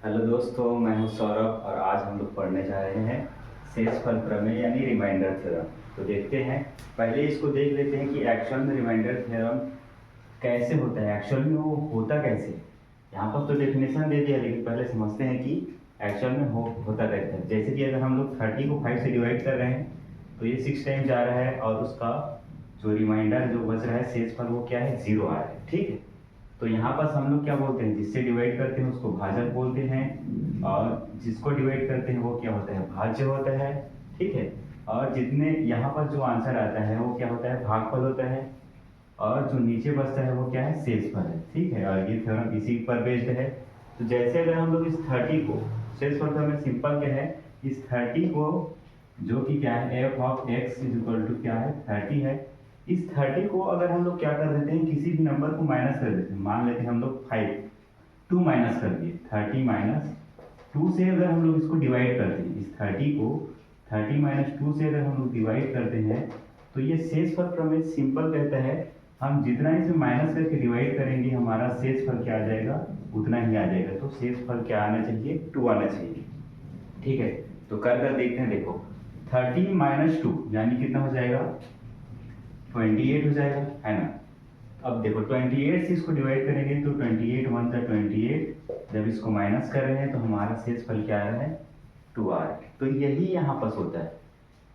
Hello दोस्तों, मैं हूं सौरभ और आज हम लोग पढ़ने जा रहे हैं शेषफल प्रमेय यानी रिमाइंडर थ्योरम। तो देखते हैं, पहले इसको देख लेते हैं कि एक्चुअल में रिमाइंडर थ्योरम कैसे होता है, एक्चुअल में वो होता कैसे। यहाँ पर तो डेफिनेशन दे दिया, लेकिन पहले समझते हैं कि एक्चुअल में होता कैसे है। जैसे कि अगर हम लोग 30 को 5 से डिवाइड कर रहे हैं तो ये 6 टाइम जा रहा है और उसका जो रिमाइंडर जो बच रहा है शेषफल वो क्या है, 0 आ रहा है। ठीक है, तो यहाँ पर हम लोग क्या बोलते हैं, जिससे डिवाइड करते हैं उसको भाजक बोलते हैं और जिसको डिवाइड करते हैं वो क्या होता है, भाज्य होता है। ठीक है, और जितने यहाँ पर जो आंसर आता है वो क्या होता है, भागफल होता है और जो नीचे बचता है वो क्या है, शेषफल है। ठीक है, और ये थ्योरम इसी पर बेस्ड है। तो जैसे अगर हम लोग इस 30 को शेषफल थ्योरम में सिंपल क्या है, इस 30 को जो कि क्या है f of x is equal to क्या है 30 है। इस 30 को अगर हम लोग क्या कर देते हैं, किसी भी नंबर को माइनस कर देते हैं, मान लेते हैं हम लोग 5 2 माइनस कर दिए, 30 माइनस 2 से अगर हम लोग इसको डिवाइड करते हैं, इस 30 को 30 माइनस 2 से अगर हम लोग डिवाइड करते हैं तो ये शेषफल प्रमेय सिंपल कहता है, हम जितना इसमें माइनस करके डिवाइड करेंगे हमारा शेषफल क्या आ जाएगा, उतना ही आ जाएगा। तो शेषफल क्या आना चाहिए, 2 आना चाहिए। ठीक है, तो कर देखते हैं। देखो 30 माइनस 2 यानी कितना हो जाएगा, 28 हो जाएगा, है ना। अब देखो 28 से इसको डिवाइड करेंगे तो 28 वन का 28, जब इसको माइनस कर रहे हैं तो हमारा शेषफल क्या आ रहा है, 2 आ रहा है। तो यही यहाँ पर होता है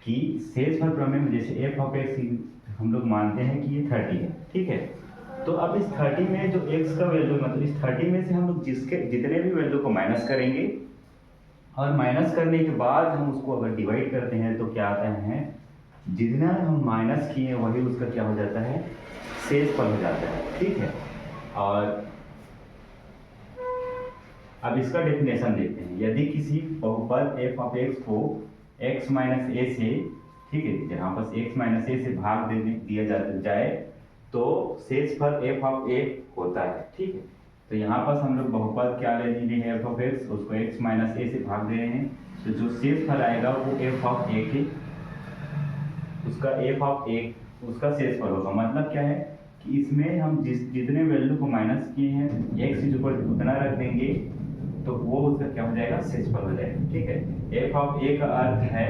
कि शेषफल प्रमेय में जैसे एफ ऑफ एक्स हम लोग मानते हैं कि ये 30 है। ठीक है, तो अब इस 30 में जो x का वैल्यू मतलब इस 30 में से हम लोग जितने भी वैल्यू को माइनस करेंगे और माइनस करने के बाद हम उसको अगर डिवाइड करते हैं तो क्या आता है, जितना हम माइनस किए वही उसका क्या हो जाता है, शेषफल हो जाता है। ठीक है, और अब इसका डेफिनेशन देखते हैं। यदि किसी बहुपद f ऑफ x को x माइनस ए से, ठीक है, जहाँ पर x माइनस ए से भाग दिया जाए तो शेषफल f ऑफ a होता है। ठीक है, तो यहाँ पर हम लोग बहुपद क्या ले लीजिए f ऑफ x, उसको x माइनस ए से भाग दे रहे हैं, तो जो शेषफल आएगा वो f ऑफ a के उसका f ऑफ a उसका शेषफल होगा। मतलब क्या है कि इसमें हम जितने वैल्यू को माइनस किए हैं x इज इक्वल टू उतना रख देंगे तो वो उसका क्या हो जाएगा, शेषफल हो जाएगा। ठीक है, f ऑफ a का अर्थ है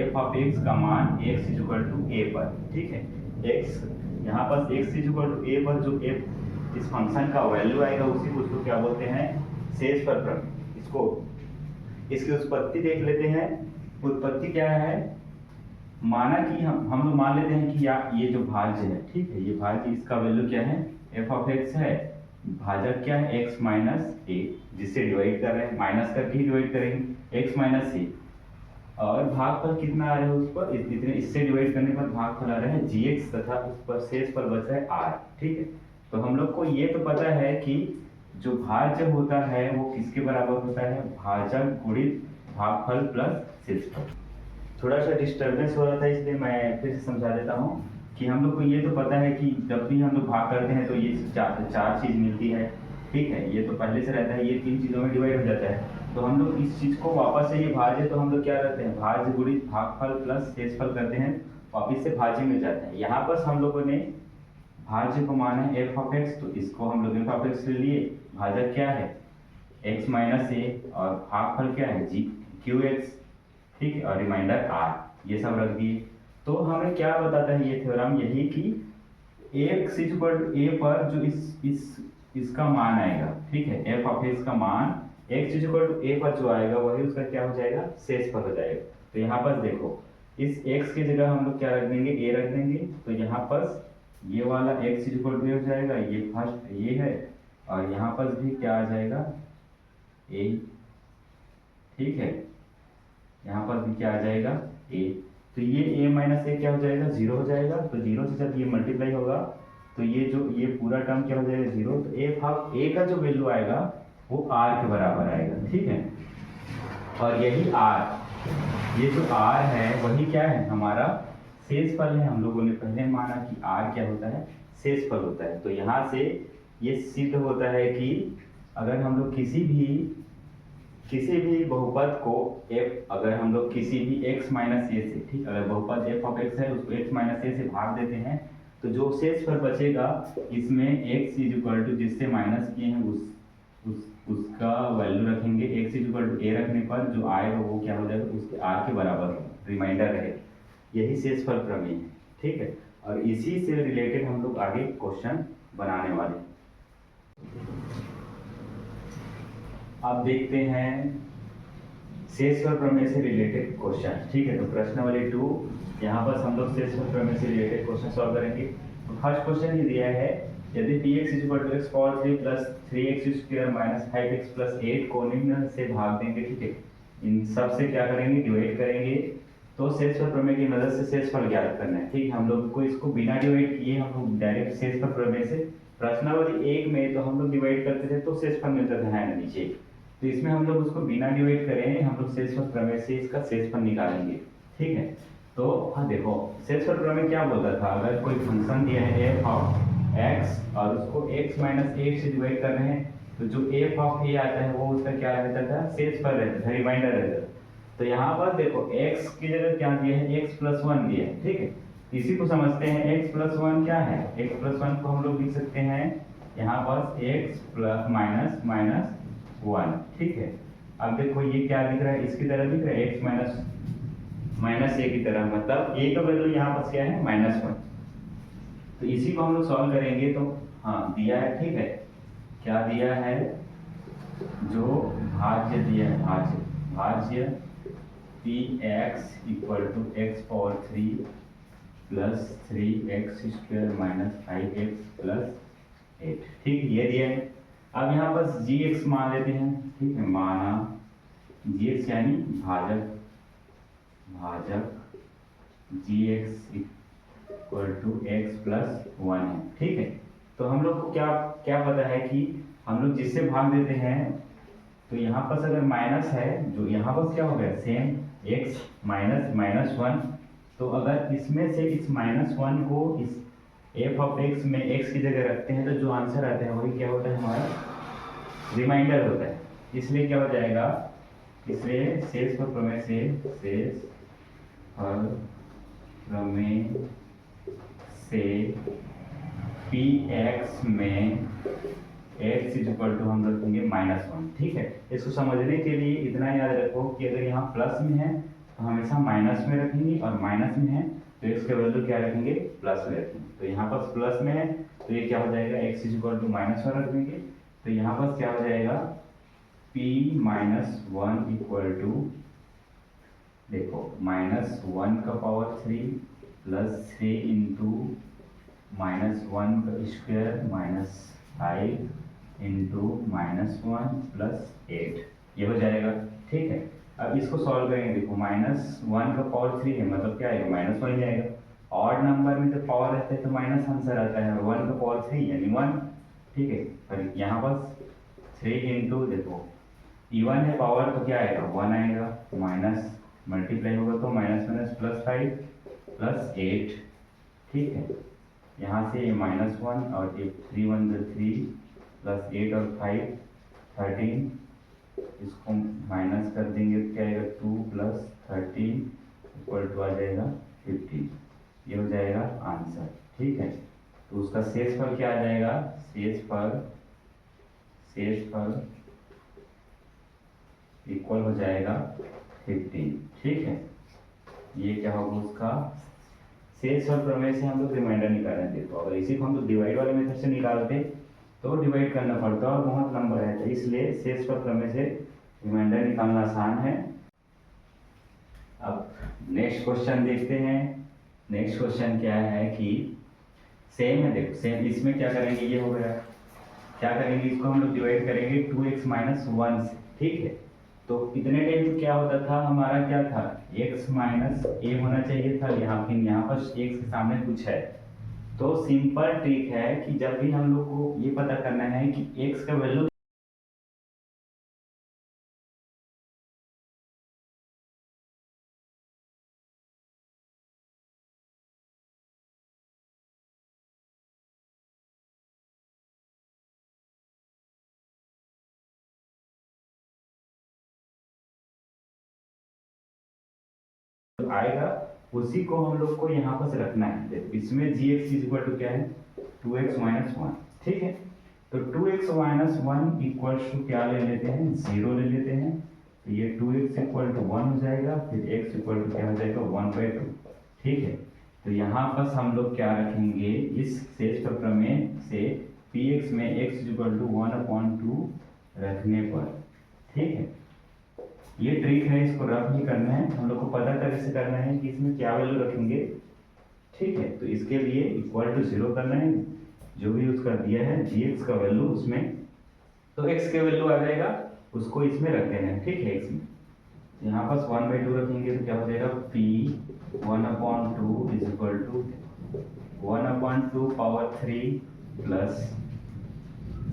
f ऑफ x का मान x is equal to a पर। ठीक है, x यहाँ पर x is equal to a पर जो f इस फंक्शन का वैल्यू आएगा उसी को उसको क्या बोलते हैं, शेषफल प्रमेय। इसको इसकी उत्पत्ति देख लेते हैं। उत्पत्ति क्या है, माना कि हम लोग मान लेते हैं कि ये जो भाज्य है, ठीक है, ये भाज्य इसका वैल्यू क्या है, f ऑफ x है, भाजक क्या है x माइनस ए, जिससे डिवाइड कर रहे हैं, माइनस करके ही डिवाइड करेंगे x माइनस ए, और भागफल कितना आ रहा है उस पर, इतने इससे डिवाइड करने पर भागफल आ रहा है gx तथा उस पर शेषफल बच रहा है r। ठीक है, तो हम लोग को ये तो पता है कि जो भाज्य होता है वो किसके बराबर होता है, भाजक गुणित भागफल प्लस शेषफल। थोड़ा सा डिस्टर्बेंस हो रहा था इसलिए मैं फिर से समझा देता हूँ कि हम लोग को ये तो पता है कि जब भी हम लोग भाग करते हैं तो ये चार चीज़ मिलती है। ठीक है, ये तो पहले से रहता है, ये 3 चीज़ों में डिवाइड हो जाता है। तो हम लोग इस चीज़ को वापस से ये भाज्य, तो हम लोग क्या करते हैं, भाज्य गुणित भागफल प्लस शेषफल करते हैं, वापिस से भाज्य में जाता है। यहाँ पर हम लोगों ने भाज्य को माना है एफ ऑफ एक्स, तो इसको हम लोग एफ ऑफ एक्स ले लिए, भाजक क्या है एक्स माइनस ए और भागफल क्या है जी क्यू एक्स। ठीक है, और रिमाइंडर r ये सब रख दिए। तो हमें क्या बताता है ये थ्योरम, यही कि x इक्वल टू a पर जो इसका मान आएगा, ठीक है, f ऑफ x का मान x इक्वल टू a पर जो आएगा वही उसका क्या हो जाएगा, शेषफल हो जाएगा। तो यहाँ पर देखो इस x की जगह हम लोग क्या रख देंगे, a रख देंगे, तो यहाँ पर ये वाला x इक्वल टू a हो जाएगा, ये फर्स्ट ये है, और यहाँ पर भी क्या आ जाएगा a। ठीक है, यहाँ पर भी क्या आ जाएगा a, तो ये a माइनस ए क्या हो जाएगा, 0 हो जाएगा। तो 0 से जब ये मल्टीप्लाई होगा तो ये पूरा टर्म क्या हो जाएगा, 0। तो f ऑफ a का जो वैल्यू आएगा वो r के बराबर आएगा। ठीक है, और यही r, ये जो r है वही क्या है, हमारा शेषफल है। हम लोगों ने पहले माना कि r क्या होता है, शेषफल होता है। तो यहाँ से ये सिद्ध होता है कि अगर हम लोग किसी भी बहुपद को f, अगर हम लोग किसी भी x माइनस ए से, ठीक, अगर बहुपद f ऑफ x है उसको x माइनस ए से भाग देते हैं तो जो शेषफल बचेगा इसमें x इज इक्वल टू जिससे माइनस किए हैं उसका वैल्यू रखेंगे x इक्वल टू a रखने पर जो आएगा वो क्या हो जाएगा, उसके r के बराबर होगा, रिमाइंडर रहेगा। यही शेषफल प्रमेय है, ठीक है। और इसी से रिलेटेड हम लोग आगे क्वेश्चन बनाने वाले हैं। अब देखते हैं शेषफल प्रमेय से रिलेटेड क्वेश्चन, ठीक है। तो प्रश्नावली 2 यहाँ पर हम लोग शेषफल प्रमेय से रिलेटेड क्वेश्चन सॉल्व करेंगे। तो फर्स्ट क्वेश्चन ये दिया है, यदि px = x power 3 plus 3x square minus 5x plus 8 को निम्न से भाग देंगे, ठीक है। इन सब से क्या करेंगे, डिवाइड करेंगे। तो शेषफल प्रमेय की मदद से शेषफल ज्ञात करना है, ठीक है। हम लोग को इसको बिना डिवाइड किए हम लोग डायरेक्ट शेषफल प्रमेय से, प्रश्नावली 1 में तो हम लोग डिवाइड करते थे तो शेषफल मिलता था है ना नीचे, तो इसमें हम लोग उसको बिना डिवाइड करें हम लोग शेषफल प्रमेय से इसका शेषफल निकालेंगे, ठीक है। तो हाँ देखो, शेषफल प्रमेय क्या बोलता था, अगर कोई फंक्शन दिया है f ऑफ x और उसको x माइनस 8 से डिवाइड कर रहे हैं, तो जो f ऑफ a आता है वो उसका क्या रहता था, शेषफल रहता था, रिमाइंडर रहता था। तो यहाँ पर देखो x की जगह क्या दिया है, x प्लस 1 दिया है, ठीक है। इसी को समझते हैं, x प्लस 1 क्या है, x प्लस 1 को हम लोग लिख सकते हैं यहाँ पर x प्लस माइनस माइनस 1, ठीक है। अब देखो ये क्या दिख रहा है, इसकी तरह दिख रहा है x माइनस माइनस ए की तरह, मतलब a का वैल्यू यहाँ पर क्या है, -1। तो इसी को हम लोग सॉल्व करेंगे। तो हाँ दिया है, ठीक है। क्या दिया है, जो भाज्य दिया है, भाज्य px = x power 3 plus 3x square minus 5x plus 8, ठीक है, ये दिया है। अब यहाँ पर gx मान लेते हैं, ठीक है। माना gx यानी भाजक gx = x प्लस 1 है, ठीक है। तो हम लोग को क्या क्या पता है कि हम लोग जिससे भाग देते हैं, तो यहाँ पर अगर माइनस है, जो यहाँ पर क्या हो गया, सेम x माइनस माइनस 1। तो अगर इसमें से इस -1 को इस f ऑफ x में x की जगह रखते हैं, तो जो आंसर आता है वही क्या होता है, हमारा रिमाइंडर होता है। इसलिए क्या हो जाएगा, इसलिए शेषफल प्रमेय से शेषफल प्रमेय से px में x इक्वल टू हम रखेंगे -1, ठीक है। इसको समझने के लिए इतना याद रखो कि अगर यहाँ प्लस में है तो हमेशा माइनस में रखेंगे, और माइनस में है तो x का वैल्यू क्या रखेंगे, प्लस में रखेंगे। तो यहाँ पर प्लस में है तो ये क्या हो जाएगा, x इक्वल टू -1 रख देंगे। तो यहाँ पर क्या हो जाएगा, p-1 इक्वल टू, देखो -1 का पावर 3 प्लस 3 इंटू -1 का स्क्वायर माइनस 5 इंटू -1 प्लस 8, ये हो जाएगा, ठीक है। अब इसको सॉल्व करेंगे, देखो -1 का पावर 3 है, मतलब क्या आएगा, -1 ही आएगा। ऑड नंबर में जब पावर रहता है तो माइनस आंसर आता है, 1 का पावर 3 यानी 1, ठीक है। पर यहाँ पर 3 इंटू, देखो इवन है पावर तो क्या आएगा, 1 आएगा, माइनस मल्टीप्लाई होगा तो माइनस माइनस प्लस 5 प्लस 8, ठीक है। यहाँ से -1 और एक 3 1 3 प्लस 8 और 5 13, इसको माइनस कर देंगे तो क्या आएगा, 2 प्लस 13 इक्वल टू आ जाएगा 15, ये हो जाएगा आंसर, ठीक है। तो उसका शेषफल क्या आ जाएगा, शेषफल इक्वल हो जाएगा 15, ठीक है। ये क्या होगा, उसका शेषफल प्रमेय से हम लोग रिमाइंडर निकाल रहे थे। तो अगर इसी को हम लोग डिवाइड वाले मेथड से निकालते तो डिवाइड करना पड़ता और बहुत लंबा रहता है, इसलिए शेषफल प्रमेय से रिमाइंडर निकालना आसान है। अब नेक्स्ट क्वेश्चन देखते हैं। नेक्स्ट क्वेश्चन क्या है कि सेम है, देखो सेम, इसमें क्या करेंगे, ये हो गया, क्या करेंगे, इसको हम लोग डिवाइड करेंगे 2x माइनस 1 से, ठीक है। तो इतने टाइम क्या होता था, हमारा क्या था, x माइनस ए होना चाहिए था, यहाँ पर x के सामने कुछ है। तो सिंपल ट्रिक है कि जब भी हम लोग को ये पता करना है कि x का वैल्यू आएगा, उसी को हम लोग को यहाँ पर रखना है। इसमें gx इक्वल टू क्या है, 2x माइनस 1, ठीक है। तो 2x minus one equals to क्या ले लेते हैं, 0 ले लेते हैं। तो ये 2x इक्वल टू 1 हो जाएगा, फिर x इक्वल टू क्या हो जाएगा 1/2। ठीक है, तो यहाँ पर हम लोग क्या रखेंगे, इस शेष प्रमेय से px में x इक्वल टू 1/2 रखने पर। ठीक है, ये ट्रिक है, इसको रफ नहीं करना है, हम लोग को पता तरह से करना है कि इसमें क्या वैल्यू रखेंगे। ठीक है, तो इसके लिए इक्वल टू 0 करना है, जो भी उसका दिया है gx का वैल्यू उसमें, तो x के वैल्यू आ जाएगा, उसको इसमें रख देना है। ठीक है, इसमें यहाँ पास 1/2 रखेंगे तो क्या हो जाएगा, p 1/2 is equal to 1/2 power 3 plus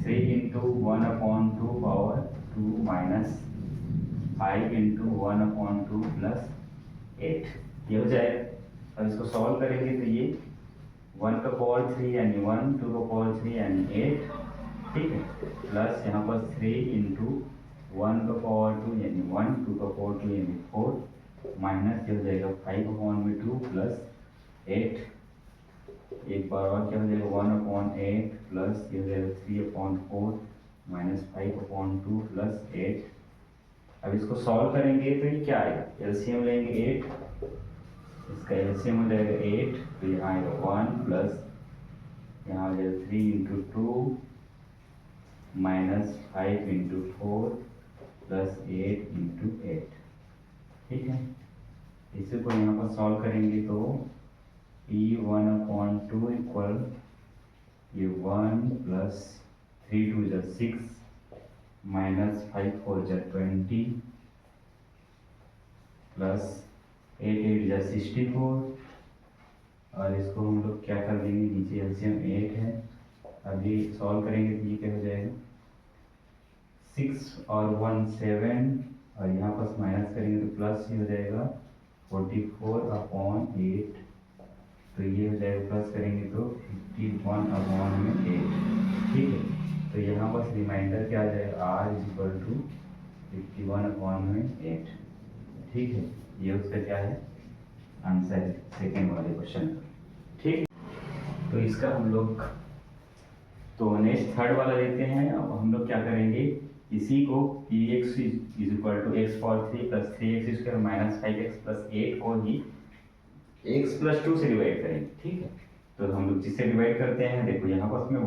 3 into 1/2 power 2 minus 5 into 1/2 plus 8, ये हो जाएगा। अब इसको सॉल्व करेंगे तो ये 1 का पावर 3 यानी 1, 2 का पावर 3 यानी 8। ठीक है, प्लस यहाँ पर 3 इंटू 1 का पावर 2 यानी 1, 2 का पावर 2 यानी 4, माइनस ये हो जाएगा 5/2 प्लस 8। एक बार और क्या हो जाएगा 1/8 प्लस ये हो जाएगा 3/4 माइनस 5/2 प्लस 8। अब इसको सॉल्व करेंगे तो ये क्या आएगा, एलसीएम लेंगे 8, इसका एलसीएम हो जाएगा 8, तो यहाँ आएगा 1 प्लस यहाँ हो जाएगा 3 into 2 minus 5 into 4 plus 8 into 8। ठीक है, इसी को यहाँ पर सॉल्व करेंगे तो p 1/2 इक्वल ये 1 प्लस 3 2 जा 6 माइनस 5 4 जा 20 प्लस 8 8 जा 64, और इसको हम लोग क्या कर देंगे, नीचे एलसीएम 8 है, अभी सॉल्व करेंगे तो ये क्या हो जाएगा 6 और 1 7, और यहाँ पास माइनस करेंगे तो प्लस ही हो जाएगा 44/8, तो ये हो जाएगा प्लस करेंगे तो 51/8। ठीक है, तो यहाँ पास रिमाइंडर क्या आ जाएगा r इज इक्वल टू 51/8। ठीक है, ये उसका क्या है आंसर है सेकेंड वाले क्वेश्चन। ठीक है, तो इसका हम लोग तो नेक्स्ट थर्ड वाला देखते हैं। अब हम लोग क्या करेंगे, इसी को px is equal to x power 3 plus 3x square minus 5x plus 8 को ही x प्लस 2 से डिवाइड करेंगे। ठीक है, तो हम लोग जिससे डिवाइड करते हैं, देखो यहाँ पर मैं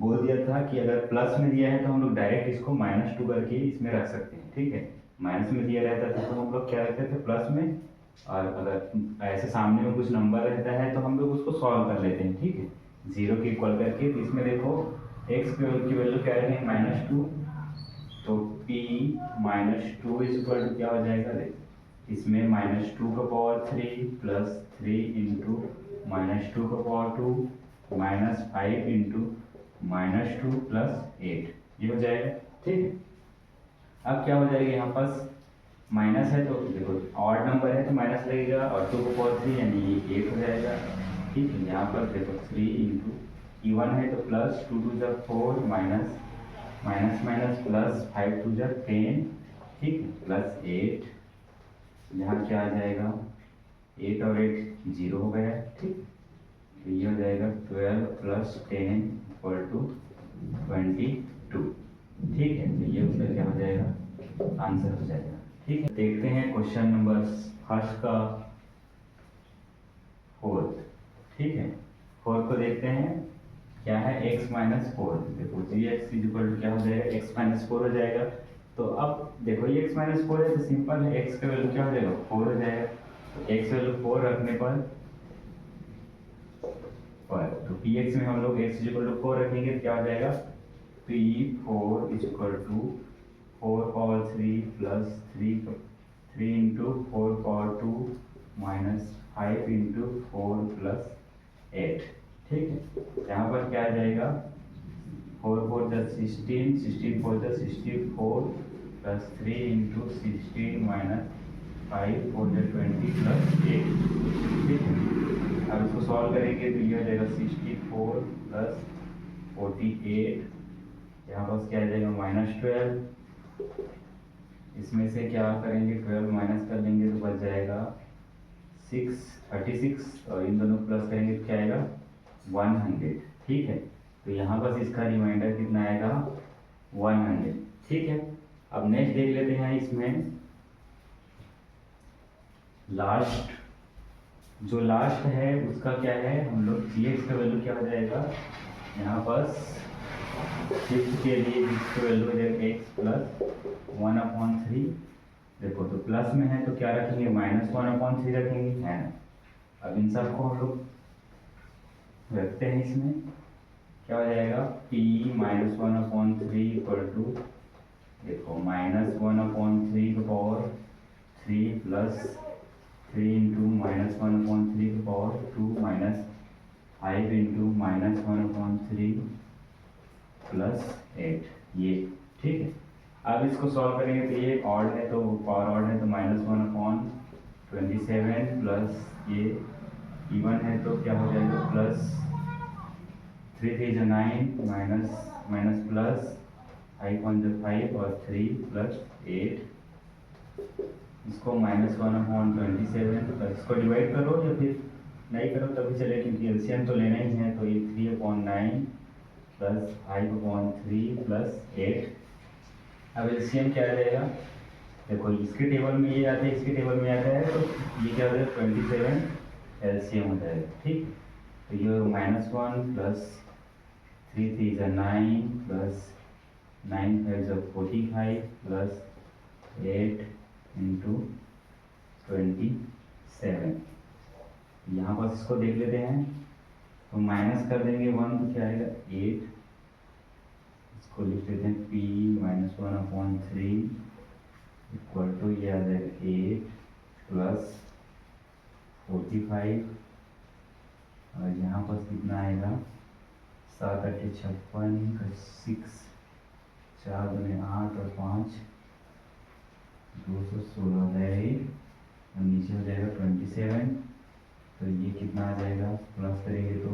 बोल दिया था कि अगर प्लस में दिया है तो हम लोग डायरेक्ट इसको -2 करके इसमें रख सकते हैं। ठीक है, माइनस में दिया रहता था तो हम लोग क्या रखते थे प्लस में, और अगर ऐसे सामने में कुछ नंबर रहता है तो हम लोग उसको सॉल्व कर लेते हैं। ठीक है, 0 के इक्वल करके, तो इसमें देखो x की वैल्यू क्या रखेंगे -2, तो p -2 इज इक्वल टू क्या हो जाएगा, देखो इसमें -2 का पावर 3 प्लस 3 इंटू -2 का पावर 2 माइनस 5 इंटू -2 प्लस 8, ये हो जाएगा। ठीक है, अब क्या हो जाएगा, यहाँ पास माइनस है तो देखो ऑड नंबर है तो माइनस लगेगा, और 2 का पावर 3 यानी ये 8 हो जाएगा। ठीक है, यहाँ पर देखो 3 इंटू इवन है तो प्लस 2 2 जा 4 माइनस माइनस माइनस प्लस 5 2 जा 10। ठीक है, प्लस 8, यहाँ क्या आ जाएगा 8 और 8 0 हो गया। ठीक, तो ये हो जाएगा 12 प्लस 10 इक्वल टू 22। ठीक है, तो ये उसका क्या हो जाएगा आंसर हो जाएगा। ठीक है, देखते हैं क्वेश्चन नंबर फर्स्ट का फोर्थ। ठीक है, फोर्थ को देखते हैं, क्या है x माइनस 4, देखो जी एक्स इज इक्वल टू क्या हो जाएगा x माइनस 4 हो जाएगा। तो अब देखो ये x माइनस 4 है तो सिंपल है, x का वैल्यू क्या हो जाएगा 4 हो जाएगा, तो x वैल्यू 4 रखने पर तो px में हम लोग x इज इक्वल टू 4 रखेंगे तो क्या हो जाएगा p4 is equal to 4 power 3 plus 3 into 4 power 2 minus 5 into 4 plus 8। ठीक है, यहाँ पर क्या आ जाएगा 4 4 जा 16, 16 4 जा 64 प्लस 3 इंटू 16 माइनस 5 4 जा 20 प्लस 8। ठीक है, अब इसको सॉल्व करेंगे तो ये हो जाएगा 64 प्लस 48, यहाँ पर क्या आ जाएगा -12, इसमें से क्या करेंगे 12 माइनस कर लेंगे तो बच जाएगा 36, और इन दोनों प्लस करेंगे तो क्या आएगा 100। ठीक है, तो यहाँ पर इसका रिमाइंडर कितना आएगा 100। ठीक है, अब नेक्स्ट देख लेते हैं इसमें लास्ट, जो लास्ट है उसका क्या है, हम लोग gx का वैल्यू क्या हो जाएगा, यहाँ पर शिफ्ट के लिए जिसकी वैल्यू हो जाएगा x प्लस 1/3। देखो तो प्लस में है तो क्या रखेंगे, -1/3 रखेंगे, है ना। अब इन सबको हम लोग रखते हैं, इसमें क्या हो जाएगा p -1/3 इक्वल टू, देखो -1/3 का पावर 3 प्लस 3 इंटू -1/3 का पावर 2 माइनस 5 इंटू -1/3 प्लस 8, ये ठीक है। अब इसको सॉल्व करेंगे तो ये ऑड है तो पावर ऑड है तो -1/27 प्लस ये इवन है तो क्या हो जाएगा प्लस 3 3 जो 9 माइनस प्लस 5 1 जो 5 और 3 प्लस 8, इसको -1/27 प्लस इसको डिवाइड करो या फिर नहीं करो तभी चले, क्योंकि एलसीएम तो लेना ही है। तो ये 3/9 प्लस 5/3 प्लस 8। अब एलसीएम क्या रहेगा, देखो इसके टेबल में ये आता है, इसके टेबल में आता है, तो ये क्या हो जाएगा 27 एलसीएम हो जाएगा। ठीक, तो ये -1 प्लस 3 3 जो 9 प्लस 9 5 जो 45 प्लस 8 इंटू 27। यहाँ पर इसको देख लेते हैं, तो माइनस कर देंगे 1 तो क्या आएगा 8, इसको लिख लेते हैं p -1/3 इक्वल टू ये आ जाएगा 8 प्लस 45, और यहाँ पर कितना आएगा 7 8 56 6 4 दूनी 8 और 5 216 हो जाएगा, और नीचे हो जाएगा 27। तो ये कितना आ जाएगा, प्लस करेंगे तो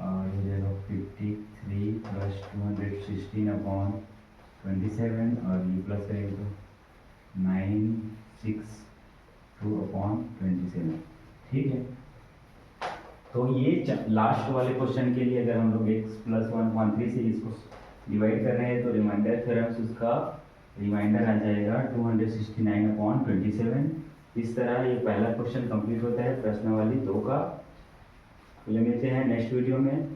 और हो जाएगा 53 प्लस 216/27, और ये प्लस करेंगे तो 962/27। ठीक है, तो ये लास्ट वाले क्वेश्चन के लिए अगर हम लोग x प्लस 1/3 से इसको डिवाइड कर रहे हैं तो रिमाइंडर थ्योरम से उसका रिमाइंडर आ जाएगा 269/27। इस तरह ये पहला क्वेश्चन कंप्लीट होता है प्रश्नावली 2 का। मिलते हैं नेक्स्ट वीडियो में।